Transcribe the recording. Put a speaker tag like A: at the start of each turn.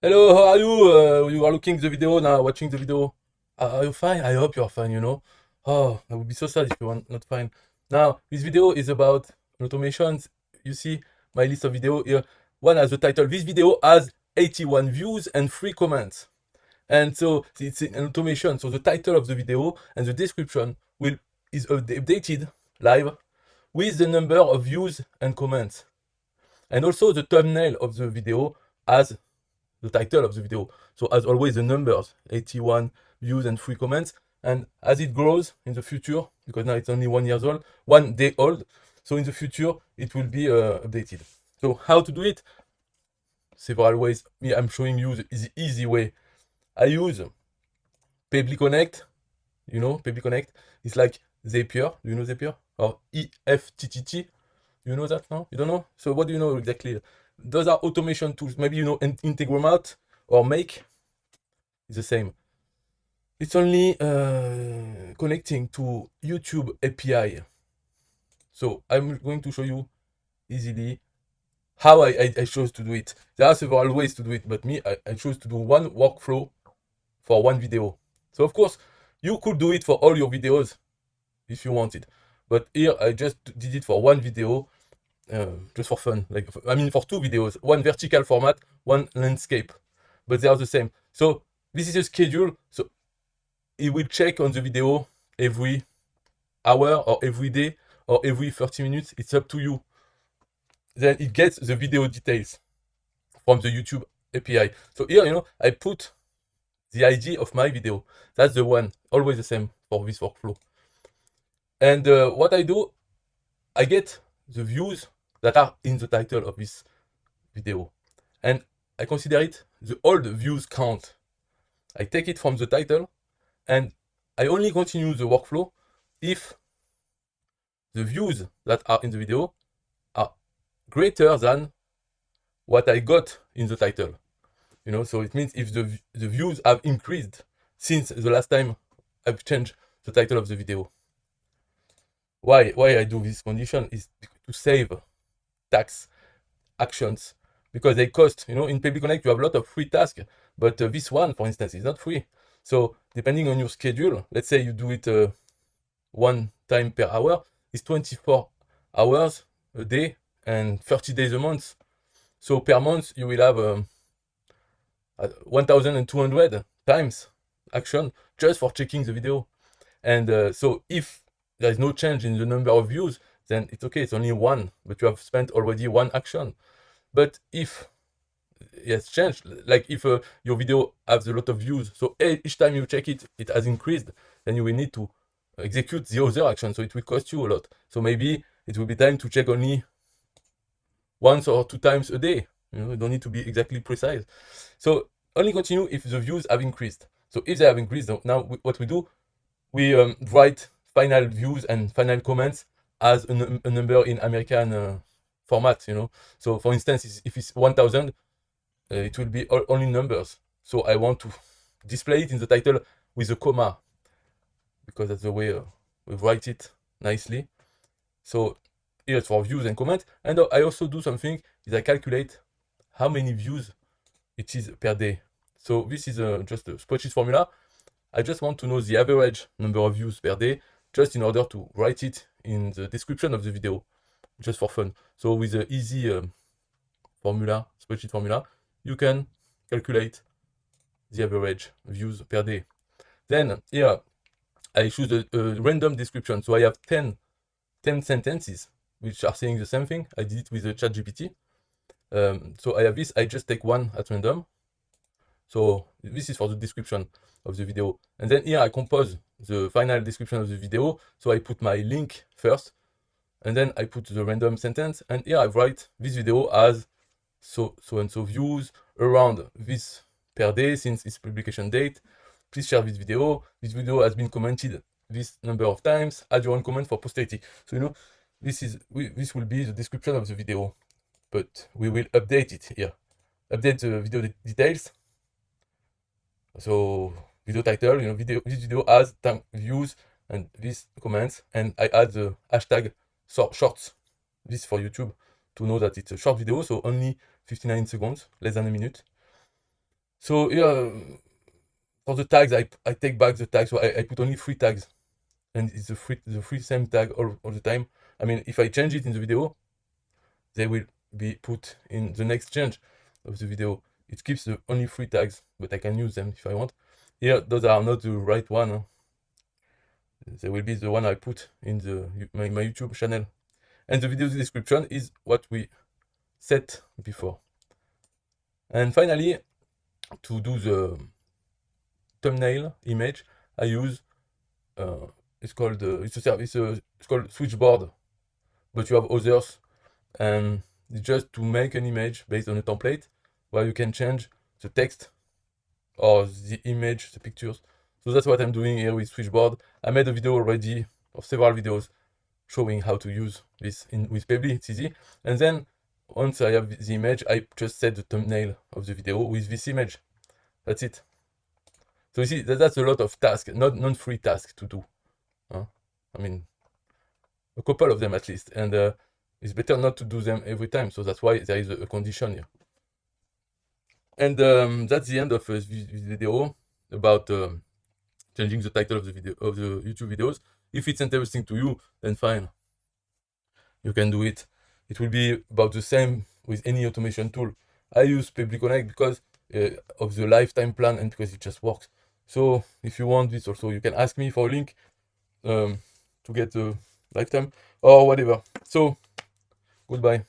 A: Hello, how are you? You are looking the video now, watching the video. Are you fine? I hope you are fine. Oh, I would be so sad if you are not fine. Now, this video is about automations. You see my list of video here. One has the title. This video has 81 views and 3 comments. And so it's an automation. So the title of the video and the description is updated live with the number of views and comments. And also the thumbnail of the video has the title of the video. So as always, the numbers, 81 views and 3 comments. And as it grows in the future, because now it's only 1 year old, 1 day old, so in the future, it will be updated. So how to do it? Several ways. Me, I'm showing you the easy way. I use Paypal Connect. You know, Paypal Connect. It's like Zapier. Do you know Zapier? Or EFTTT. You know that now? You don't know? So what do you know exactly? Those are automation tools. Maybe you know Integromat or Make. It's the same. It's only connecting to YouTube API. So I'm going to show you easily how I chose to do it. There are several ways to do it, but me, I chose to do one workflow for one video. So of course, you could do it for all your videos if you wanted. But here, I just did it for one video, just for fun. For 2 videos, one vertical format, one landscape. But they are the same. So this is a schedule. So it will check on the video every hour or every day or every 30 minutes. It's up to you. Then it gets the video details from the YouTube API. So here, I put the ID of my video. That's the one, always the same for this workflow. And what I do, I get the views that are in the title of this video. And I consider it the old views count. I take it from the title and I only continue the workflow if the views that are in the video are greater than what I got in the title. So it means if the views have increased since the last time I've changed the title of the video. Why I do this condition is to save tax actions because they cost. In Paypal Connect you have a lot of free tasks, but this one, for instance, is not free. So depending on your schedule, let's say you do it 1 time per hour, it's 24 hours a day and 30 days a month. So per month you will have 1,200 times action just for checking the video. And so if there is no change in the number of views, then it's okay, it's only 1, but you have spent already 1 action. But if it has changed, like if your video has a lot of views, so each time you check it, it has increased, then you will need to execute the other action, so it will cost you a lot. So maybe it will be time to check only 1 or 2 times a day. You don't need to be exactly precise. So only continue if the views have increased. So if they have increased, now what we do, we write final views and final comments as a number in American format. So for instance, if it's 1,000, it will be only numbers. So I want to display it in the title with a comma because that's the way we write it nicely. So here's for views and comments. And I also do something is I calculate how many views it is per day. So this is just a spreadsheet formula. I just want to know the average number of views per day, just in order to write it in the description of the video, just for fun. So with the easy formula, spreadsheet formula, you can calculate the average views per day. Then here, I choose a random description. So I have 10 sentences which are saying the same thing. I did it with the ChatGPT. So I have this, I just take one at random. So this is for the description of the video. And then here I compose the final description of the video. So I put my link first, and then I put the random sentence. And here I write this video as so and so views around this per day since its publication date. Please share this video. This video has been commented this number of times. Add your own comment for posterity. So this will be the description of the video, but we will update it here. Update the video details. So video title, this video has views and these comments, and I add the hashtag shorts. This for YouTube to know that it's a short video, so only 59 seconds, less than a minute. So here, for the tags, I take back the tags, so I put only 3 tags, and it's the free same tag all the time. I mean, if I change it in the video, they will be put in the next change of the video. It keeps the only 3 tags, but I can use them if I want. Here, those are not the right one. They will be the one I put in my YouTube channel. And the video description is what we set before. And finally, to do the thumbnail image, I use it's called it's a service. It's called Switchboard, but you have others, and it's just to make an image based on a template where you can change the text or the image, the pictures. So that's what I'm doing here with Switchboard. I made a video already, of several videos, showing how to use this with Pebble. It's easy. And then once I have the image, I just set the thumbnail of the video with this image. That's it. So you see, that's a lot of tasks, not free tasks to do. I mean, a couple of them at least. And it's better not to do them every time. So that's why there is a condition here. And that's the end of this video about changing the title of the video, of the YouTube videos. If it's interesting to you, then fine, you can do it. It will be about the same with any automation tool. I use Pebble Connect because of the lifetime plan and because it just works. So if you want this also, you can ask me for a link to get the lifetime or whatever. So goodbye.